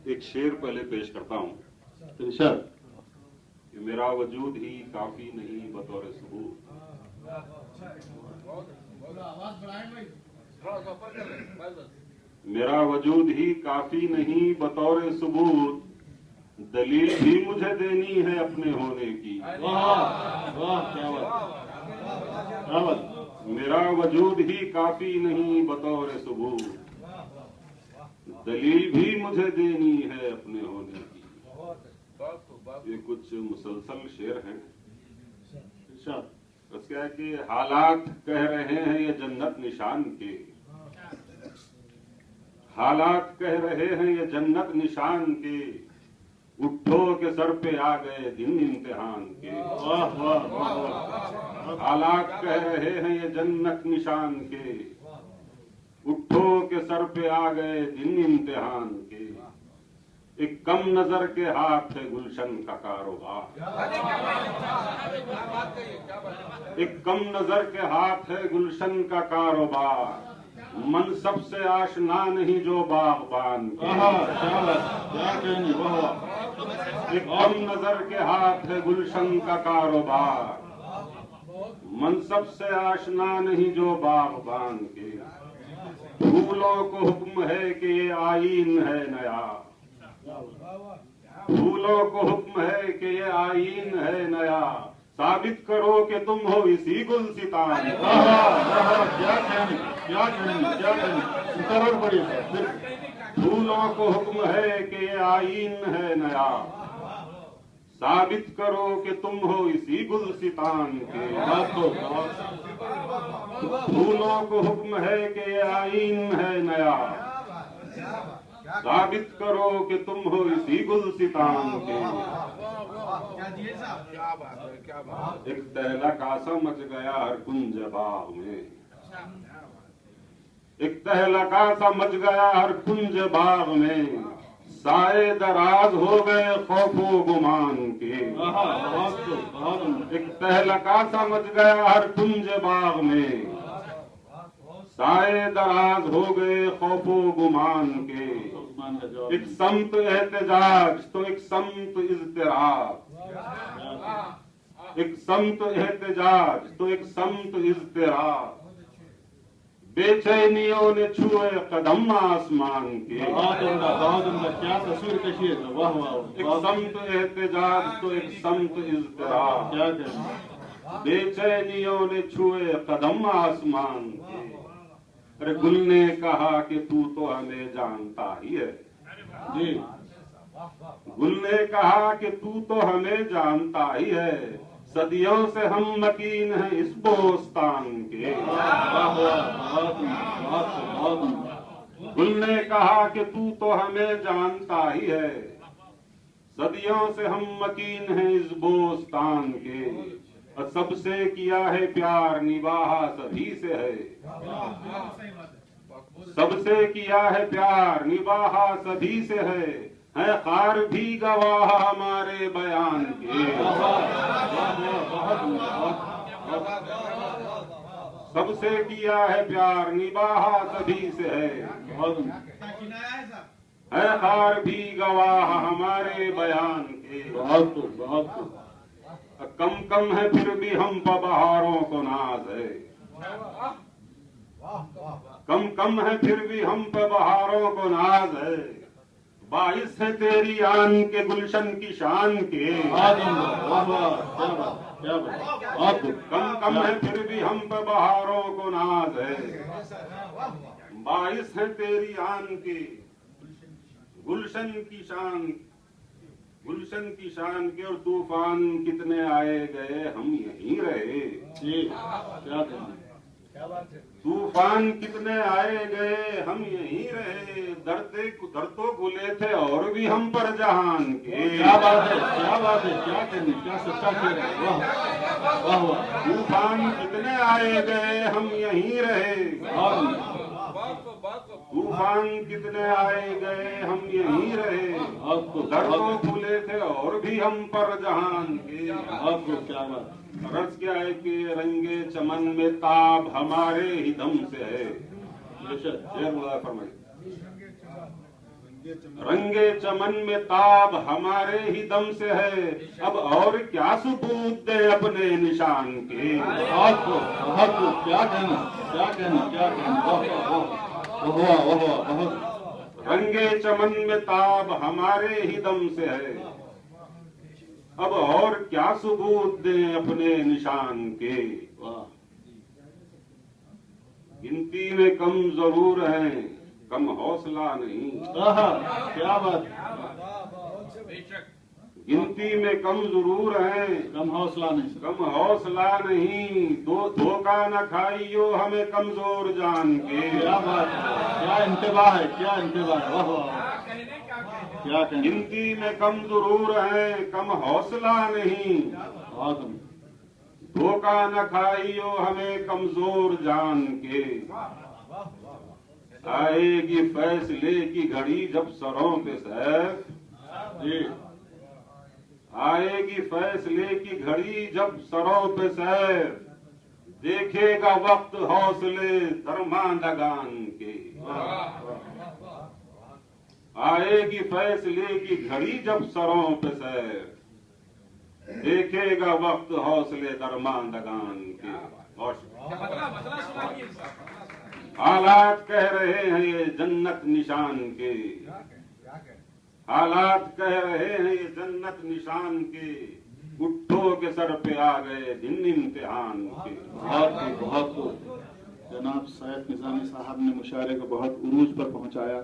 एक शेर पहले पेश करता हूँ कि मेरा वजूद ही काफी नहीं बतौर सबूत, मेरा वजूद ही काफी नहीं बतौर सबूत, दलील भी मुझे देनी है अपने होने की। वाह क्या बात। मेरा वजूद ही काफी नहीं बतौर सबूत, दलील भी मुझे देनी है अपने होने की। ये कुछ मुसलसल शेर हैं। बस क्या है कि हालात कह रहे हैं ये जन्नत निशान के, हालात कह रहे हैं ये जन्नत निशान के, उठो के सर पे आ गए दिन इम्तिहान के। हालात कह रहे हैं ये जन्नत निशान के, उठो के सर पे आ गए दिन इम्तिहान के। एक कम नजर के हाथ है गुलशन का कारोबार, एक कम नजर के हाथ है गुलशन का कारोबार, मनसब से आशना नहीं जो बागबान के। एक कम नजर के हाथ है गुलशन का कारोबार, मनसब से आशना नहीं जो बागबान के। फूलों को हुक्म है कि ये आईन है नया, फूलों को हुक्म है कि ये आईन है नया, साबित करो कि तुम हो इसी गुलसितान। फूलों को हुक्म है कि ये आईन है नया, साबित करो कि तुम हो इसी गुलसितान के। फूलों को हुक्म है कि ये आईन है नया, साबित करो कि तुम हो इसी गुलसितान के। एक तहलका सा मच गया हर कुंज बाग में, एक तहलका सा मच गया हर कुंज बाग में, साए दराज हो गए खौफो गुमान के। एक तहलका सा मच गया हर कुंज बाग में, साए दराज हो गए खौफो गुमान के। एक समत एहतजाज तो एक समत इज़्तिराब, एक समत एहतजाज तो एक समत इज़्तिराब, बेचैनियों ने छुए कदम आसमान के। क्या तस्वीर कशी है। एक समत एहतजाज तो एक समत इज़्तिराब, बेचैनियों ने छुए कदम आसमान के। अरे गुल ने कहा कि तू तो हमें जानता ही है जी, गुल ने कहा कि तू तो हमें जानता ही है, सदियों से हम मकीन हैं इस बोस्तान के। गुल ने कहा कि तू तो हमें जानता ही है, सदियों से हम मकीन हैं इस बोस्तान के। सबसे किया है प्यार निभाहा सभी से है, सबसे किया है प्यार निभाहा सभी से है खार भी गवाह हमारे बयान के। सबसे किया है प्यार निभाहा सभी से है खार भी गवाह हमारे बयान के। बहुत कम कम है फिर भी हम पर बहारों को नाज है, कम कम है फिर भी हम पर बहारों को नाज है, बाइस है तेरी आन के गुलशन की शान के। कम कम है फिर भी हम पर बहारों को नाज है, बाइस है तेरी आन के गुलशन की शान, गुलशन की शान के। और तूफान कितने आए गए हम यहीं रहे, क्या बात है। तूफान कितने आए गए हम यहीं रहे, डरते डर तो भूले थे और भी हम पर जहान के। क्या बात है, क्या बात है, क्या कहने, क्या सच्चा कह रहे हैं। वाह वाह। तूफान कितने आए गए हम यहीं रहे, तूफान कितने आए गए हम यहीं रहे, डर तो भूले थे और भी हम पर जहान के। आपको क्या बात। रस क्या है कि रंगे चमन में ताब हमारे ही दम से है। फरमाइए रंगे चमन में ताब हमारे ही दम से है, अब और क्या सबूत दे अपने निशान के। बहुत खूब, क्या कहना, क्या कहना, क्या कहना, बहुत। रंगे चमन में ताब हमारे ही दम से है, अब और क्या सबूत दे अपने निशान के। गिनती में कम जरूर है, कम हौसला नहीं। क्या बात। गिनती में कम जरूर है, कम हौसला नहीं। कम हौसला नहीं। धोखा न खाइयो हमें कमजोर जान के। क्या बात, क्या इंतबाह है, क्या इंतबाह है। वाह, क्या कहना। गिनती में कम जरूर है, कम हौसला नहीं। धोखा न खाइयो हमें कमजोर जान के। आएगी फैसले की घड़ी जब सरों पे सैफ, आएगी फैसले की घड़ी जब सरों पे सैफ, देखेगा वक्त हौसले दरमांदगान के। आएगी फैसले की घड़ी जब सरों पे सैफ, देखेगा वक्त हौसले दरमांदगान के। हालात कह रहे हैं ये जन्नत निशान के, हालात कह रहे हैं ये जन्नत निशान के। गुट्ठों के सर पे आ गए दिन इम्तिहान के। बहुत खूब। जनाब सैयद निज़ामी साहब ने मुशायरे को बहुत उरूज पर पहुंचाया।